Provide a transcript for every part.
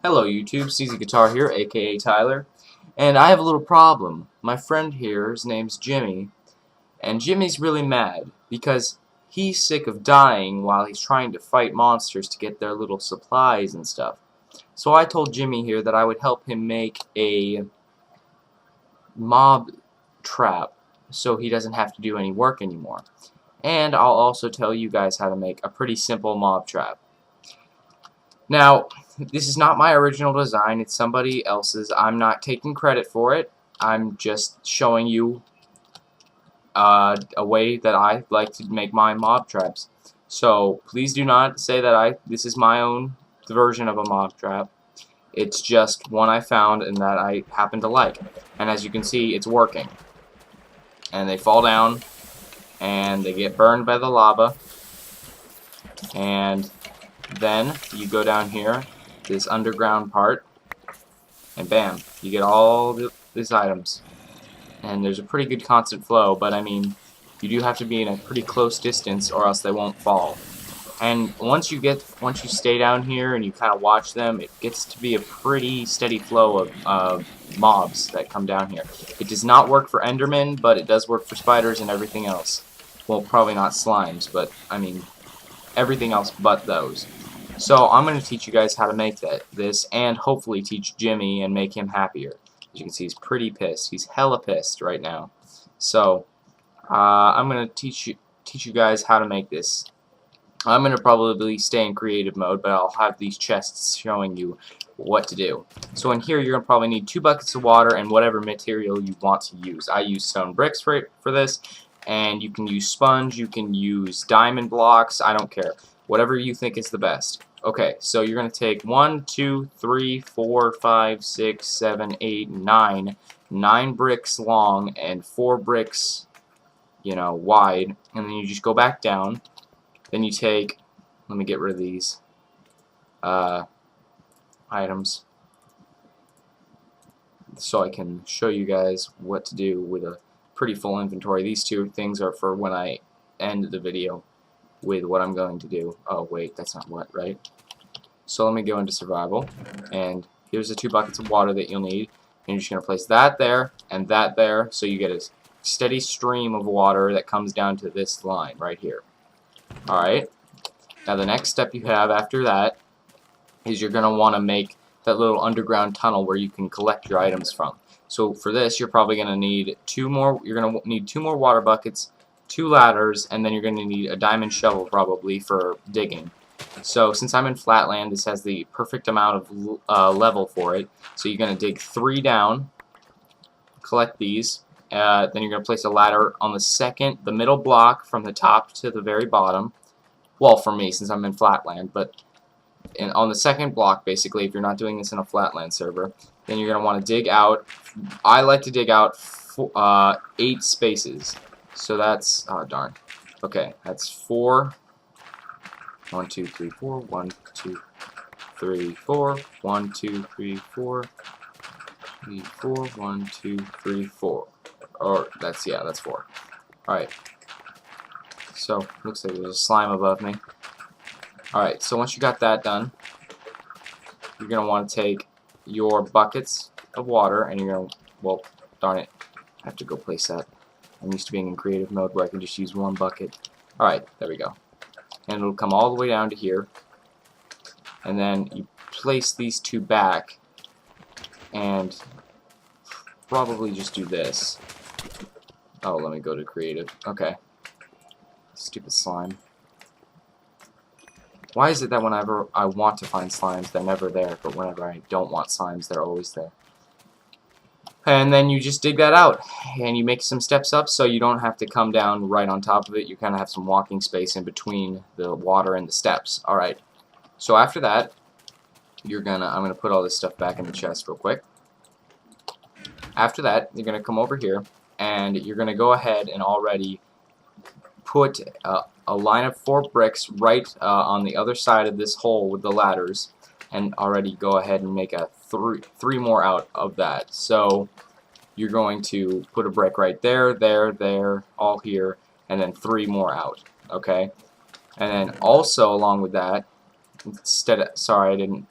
Hello YouTube, CZ Guitar here, aka Tyler, and I have a little problem. My friend here, his name's Jimmy, and Jimmy's really mad because he's sick of dying while he's trying to fight monsters to get their little supplies and stuff. So I told Jimmy here that I would help him make a mob trap so he doesn't have to do any work anymore. And I'll also tell you guys how to make a pretty simple mob trap. Now, this is not my original design, it's somebody else's. I'm not taking credit for it. I'm just showing you a way that I like to make my mob traps. So, please do not say that this is my own version of a mob trap. It's just one I found and that I happen to like. And as you can see, it's working. And they fall down, and they get burned by the lava. And then you go down here, this underground part, and bam, you get all these items. And there's a pretty good constant flow, but I mean, you do have to be in a pretty close distance or else they won't fall. And once you stay down here and you kind of watch them, it gets to be a pretty steady flow of mobs that come down here. It does not work for Endermen, but it does work for spiders and everything else. Well, probably not slimes, but I mean, everything else but those. So I'm going to teach you guys how to make this, and hopefully teach Jimmy and make him happier. As you can see, he's pretty pissed. He's hella pissed right now. So I'm going to teach you guys how to make this. I'm going to probably stay in creative mode, but I'll have these chests showing you what to do. So in here, you're going to probably need 2 buckets of water and whatever material you want to use. I use stone bricks for this, and you can use sponge, you can use diamond blocks, I don't care. Whatever you think is the best. Okay, so you're going to take 1, 2, 3, 4, 5, 6, 7, 8, 9. 9 bricks long and 4 bricks, wide. And then you just go back down. Then you take, let me get rid of these items so I can show you guys what to do with a pretty full inventory. These 2 things are for when I end the video with what I'm going to do. Oh wait, that's not what, right? So let me go into survival, and here's the 2 buckets of water that you'll need, and you're just going to place that there and that there, so you get a steady stream of water that comes down to this line right here. Alright, now the next step you have after that is you're going to want to make that little underground tunnel where you can collect your items from. So for this, you're probably going to need 2 more water buckets, 2 ladders, and then you're going to need a diamond shovel probably for digging. So since I'm in flatland, this has the perfect amount of level for it. So you're going to dig 3 down, collect these, then you're going to place a ladder on the middle block from the top to the very bottom. Well, for me, since I'm in flatland, but on the second block, basically, if you're not doing this in a flatland server, then you're going to want to dig out. I like to dig out 8 spaces. So that's, oh darn. Okay, that's 4. 1, 2, 3, 4. 1, 2, 3, 4. 1, 2, 3, 4. 3, 4. 1, 2, 3, 4. Or that's 4. Alright. So looks like there's a slime above me. Alright, so once you got that done, you're gonna want to take your buckets of water and you're gonna, well, darn it, I have to go place that. I'm used to being in creative mode where I can just use 1 bucket. Alright, there we go. And it'll come all the way down to here. And then you place these 2 back and probably just do this. Oh, let me go to creative. Okay. Stupid slime. Why is it that whenever I want to find slimes, they're never there, but whenever I don't want slimes, they're always there? And then you just dig that out, and you make some steps up so you don't have to come down right on top of it. You kind of have some walking space in between the water and the steps. Alright, so after that, I'm gonna put all this stuff back in the chest real quick. After that, you're gonna come over here, and you're gonna go ahead and already put a line of 4 bricks right on the other side of this hole with the ladders, and already go ahead and make a 3 more out of that. So you're going to put a brick right there, there, all here, and then 3 more out. Okay, and then also along with that, sorry, I didn't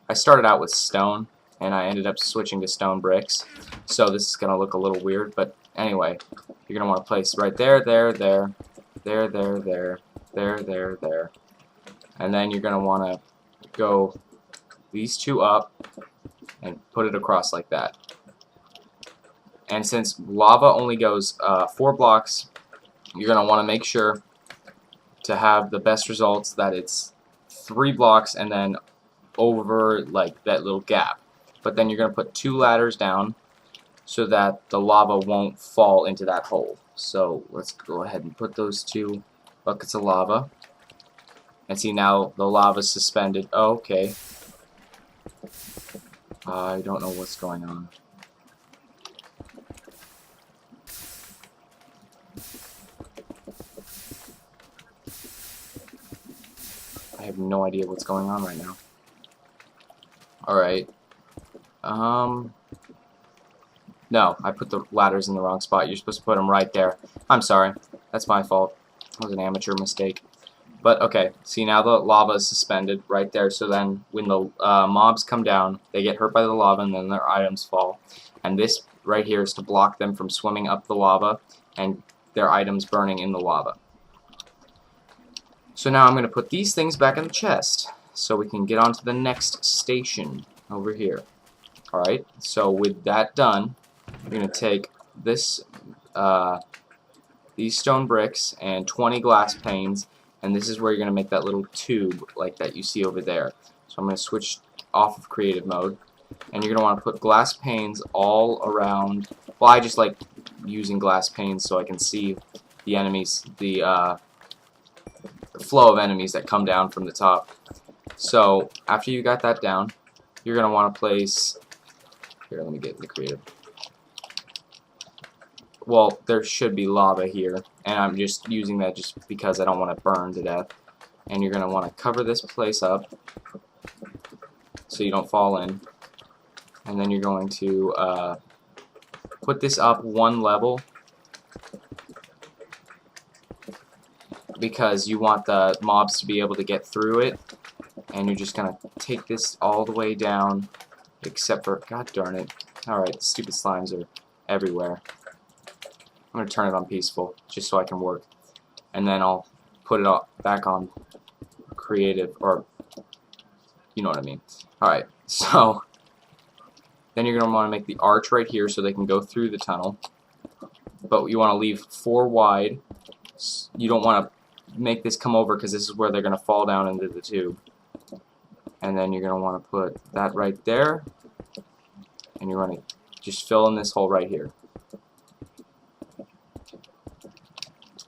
I started out with stone, and I ended up switching to stone bricks. So this is going to look a little weird, but anyway, you're going to want to place right there, there, there, there, there, there, there, there, there. And then you're going to want to go these two up and put it across like that. And since lava only goes 4 blocks, you're going to want to make sure to have the best results that it's 3 blocks and then over like that little gap. But then you're going to put 2 ladders down so that the lava won't fall into that hole. So let's go ahead and put those 2 buckets of lava. And see, now the lava's suspended. Oh, okay. I don't know what's going on. I have no idea what's going on right now. Alright. No, I put the ladders in the wrong spot. You're supposed to put them right there. I'm sorry. That's my fault. That was an amateur mistake. But, okay. See, now the lava is suspended right there. So then when the mobs come down, they get hurt by the lava and then their items fall. And this right here is to block them from swimming up the lava and their items burning in the lava. So now I'm going to put these things back in the chest so we can get on to the next station over here. Alright, so with that done, you're going to take this, these stone bricks and 20 glass panes, and this is where you're going to make that little tube like that you see over there. So I'm going to switch off of creative mode, and you're going to want to put glass panes all around. Well, I just like using glass panes so I can see the enemies, the flow of enemies that come down from the top. So after you got that down, you're going to want to place, here, let me get the creative. Well, there should be lava here, and I'm just using that just because I don't want to burn to death. And you're going to want to cover this place up so you don't fall in. And then you're going to put this up 1 level because you want the mobs to be able to get through it. And you're just going to take this all the way down, except for, god darn it. Alright, stupid slimes are everywhere. I'm going to turn it on peaceful, just so I can work. And then I'll put it all back on creative, or, you know what I mean. Alright, so, then you're going to want to make the arch right here so they can go through the tunnel. But you want to leave 4 wide. You don't want to make this come over because this is where they're going to fall down into the tube. And then you're going to want to put that right there, and you're going to just fill in this hole right here.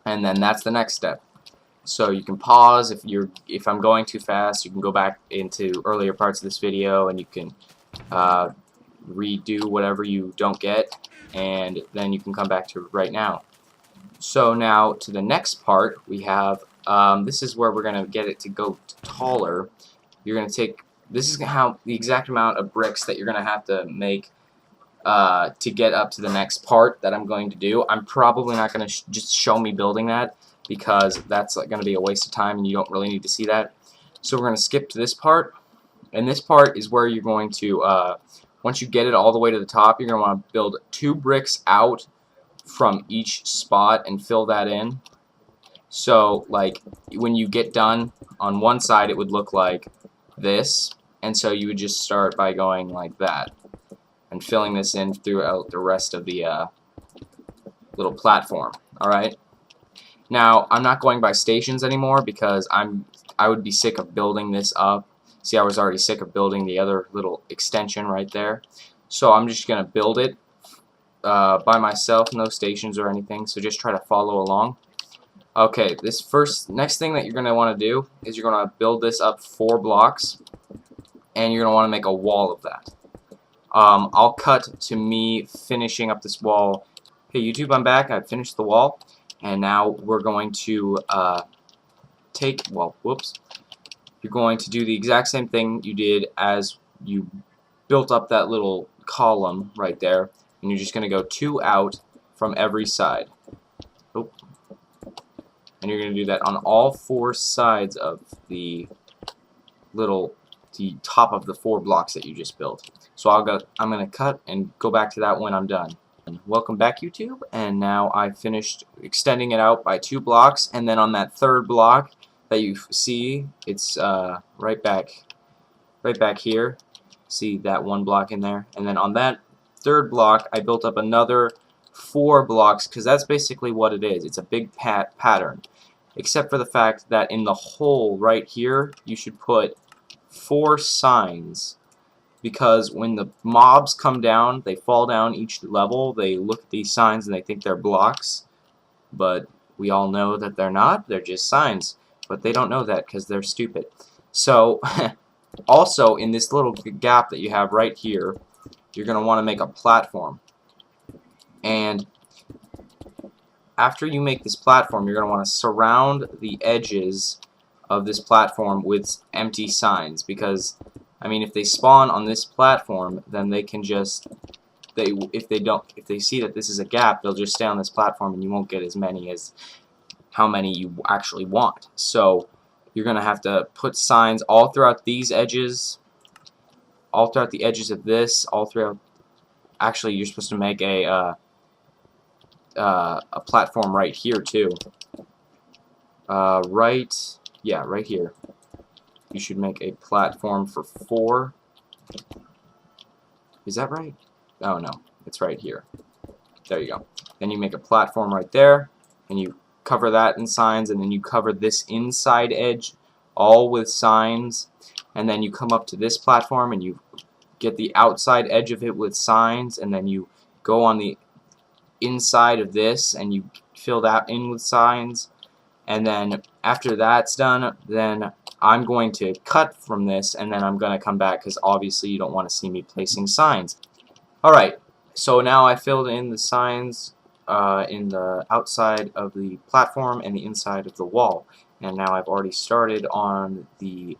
And then that's the next step. So you can pause if I'm going too fast. You can go back into earlier parts of this video and you can redo whatever you don't get, and then you can come back to right now. So now to the next part, we have this is where we're going to get it to go taller. You're going to take, this is how the exact amount of bricks that you're going to have to make to get up to the next part that I'm going to do. I'm probably not going to just show me building that because that's going to be a waste of time and you don't really need to see that. So we're going to skip to this part, and this part is where you're going to, once you get it all the way to the top, you're going to want to build 2 bricks out from each spot and fill that in. So like when you get done on one side, it would look like this, and so you would just start by going like that and filling this in throughout the rest of the little platform. Alright, now I'm not going by stations anymore because I would be sick of building this up. See, I was already sick of building the other little extension right there, so I'm just gonna build it by myself, no stations or anything, so just try to follow along. Okay, next thing that you're going to want to do is you're going to build this up 4 blocks, and you're going to want to make a wall of that. I'll cut to me finishing up this wall. Hey YouTube, I'm back. I've finished the wall, and now we're going to you're going to do the exact same thing you did as you built up that little column right there, and you're just going to go 2 out from every side. Oop. And you're going to do that on all 4 sides of the little the top of the 4 blocks that you just built. So I'm gonna cut and go back to that when I'm done. Welcome back, YouTube, and now I've finished extending it out by 2 blocks, and then on that 3rd block that you see, it's right back here. See that 1 block in there, and then on that 3rd block I built up another 4 blocks, because that's basically what it is. It's a big pattern, except for the fact that in the hole right here you should put 4 signs. Because when the mobs come down, they fall down each level, they look at these signs and they think they're blocks, but we all know that they're not, they're just signs. But they don't know that because they're stupid. So, also in this little gap that you have right here, you're going to want to make a platform. And after you make this platform, you're going to want to surround the edges of this platform with empty signs, because I mean, if they spawn on this platform, then they can just if they see that this is a gap, they'll just stay on this platform and you won't get as many as how many you actually want. So you're gonna have to put signs all throughout these edges, all throughout the edges of this, all throughout. Actually, you're supposed to make a platform right here too. Right here. You should make a platform for 4. Is that right? Oh no, it's right here. There you go. Then you make a platform right there, and you cover that in signs, and then you cover this inside edge all with signs, and then you come up to this platform and you get the outside edge of it with signs, and then you go on the inside of this and you fill that in with signs, and then after that's done, then I'm going to cut from this, and then I'm going to come back, because obviously you don't want to see me placing signs. Alright, so now I filled in the signs in the outside of the platform and the inside of the wall, and now I've already started on the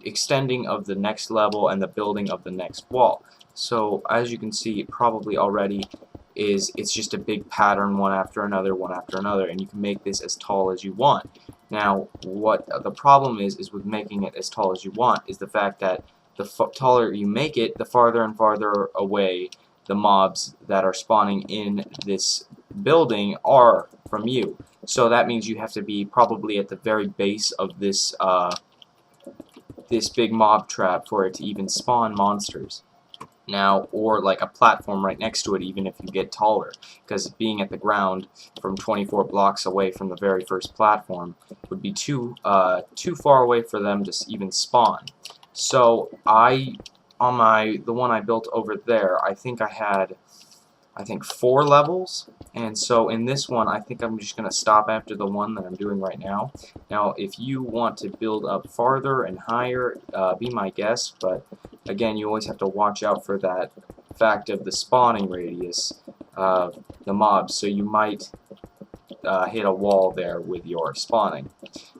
extending of the next level and the building of the next wall. So as you can see probably already, it's just a big pattern, one after another, and you can make this as tall as you want. Now, what the problem is with making it as tall as you want is the fact that the taller you make it, the farther and farther away the mobs that are spawning in this building are from you. So that means you have to be probably at the very base of this this big mob trap for it to even spawn monsters. Now, or like a platform right next to it, even if you get taller, because being at the ground from 24 blocks away from the very first platform would be too far away for them to even spawn. So on the one I built over there, I think I had 4 levels, and so in this one I think I'm just gonna stop after the one that I'm doing right now. Now, if you want to build up farther and higher, be my guest, but again, you always have to watch out for that fact of the spawning radius of the mobs, so you might hit a wall there with your spawning.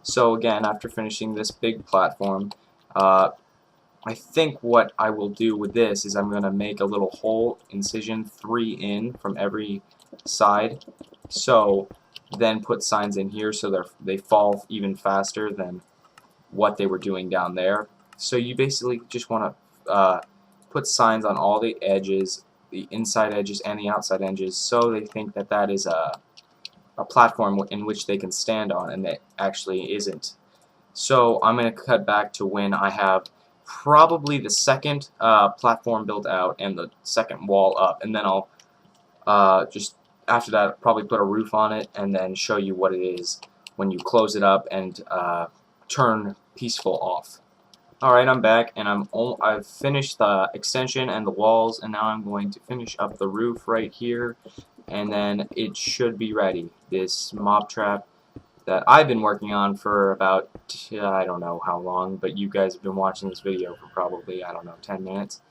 So again, after finishing this big platform, I think what I will do with this is I'm going to make a little hole incision 3 in from every side, so then put signs in here so they fall even faster than what they were doing down there. So you basically just want to put signs on all the edges, the inside edges and the outside edges, so they think that that is a platform in which they can stand on, and that actually isn't. So I'm going to cut back to when I have probably the second platform built out and the second wall up, and then I'll just after that probably put a roof on it and then show you what it is when you close it up and turn peaceful off. Alright, I'm back, and I've finished the extension and the walls, and now I'm going to finish up the roof right here, and then it should be ready. This mob trap that I've been working on for about, I don't know how long, but you guys have been watching this video for probably, I don't know, 10 minutes.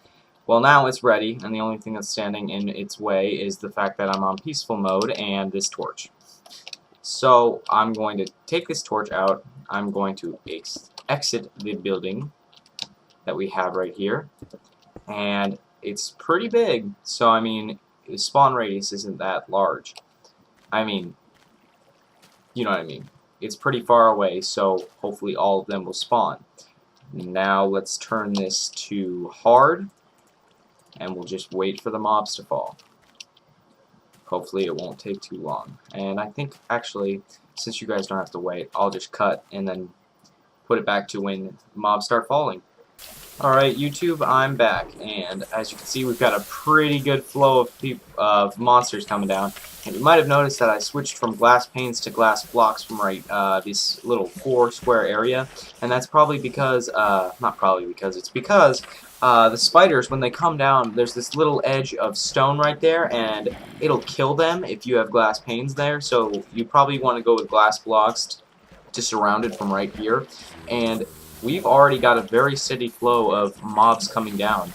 Well, now it's ready, and the only thing that's standing in its way is the fact that I'm on peaceful mode and this torch. So I'm going to take this torch out, I'm going to exit the building that we have right here, and it's pretty big, so I mean, the spawn radius isn't that large. I mean, you know what I mean. It's pretty far away, so hopefully all of them will spawn. Now let's turn this to hard, and we'll just wait for the mobs to fall. Hopefully it won't take too long. And I think, actually, since you guys don't have to wait, I'll just cut and then put it back to when mobs start falling. Alright, YouTube, I'm back, and as you can see, we've got a pretty good flow of monsters coming down. And you might have noticed that I switched from glass panes to glass blocks from this little 4 square area, and that's probably because, not probably because, it's because the spiders, when they come down, there's this little edge of stone right there, and it'll kill them if you have glass panes there, so you probably want to go with glass blocks to surround it from right here. And we've already got a very steady flow of mobs coming down.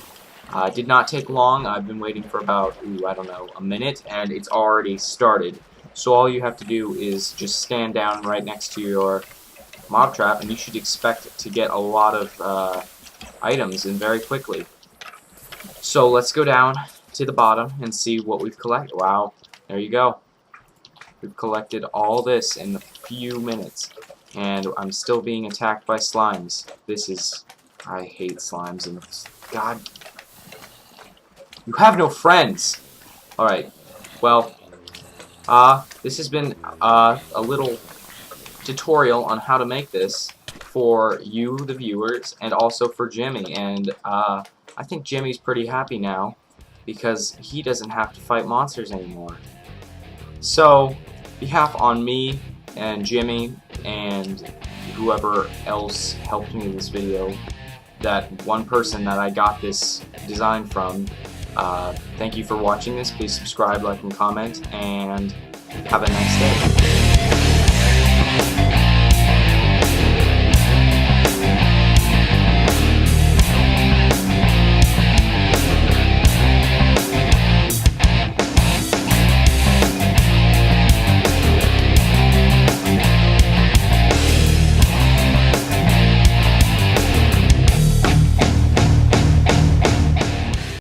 It did not take long. I've been waiting for about, I don't know, a minute, and it's already started. So all you have to do is just stand down right next to your mob trap, and you should expect to get a lot of items in very quickly. So let's go down to the bottom and see what we've collected. Wow, there you go. We've collected all this in a few minutes. And I'm still being attacked by slimes. This is... I hate slimes, and God... You have no friends! Alright, well... this has been a little tutorial on how to make this for you, the viewers, and also for Jimmy. And, I think Jimmy's pretty happy now, because he doesn't have to fight monsters anymore. So, behalf on me and Jimmy and whoever else helped me in this video, that one person that I got this design from, thank you for watching this. Please subscribe, like, and comment, and have a nice day.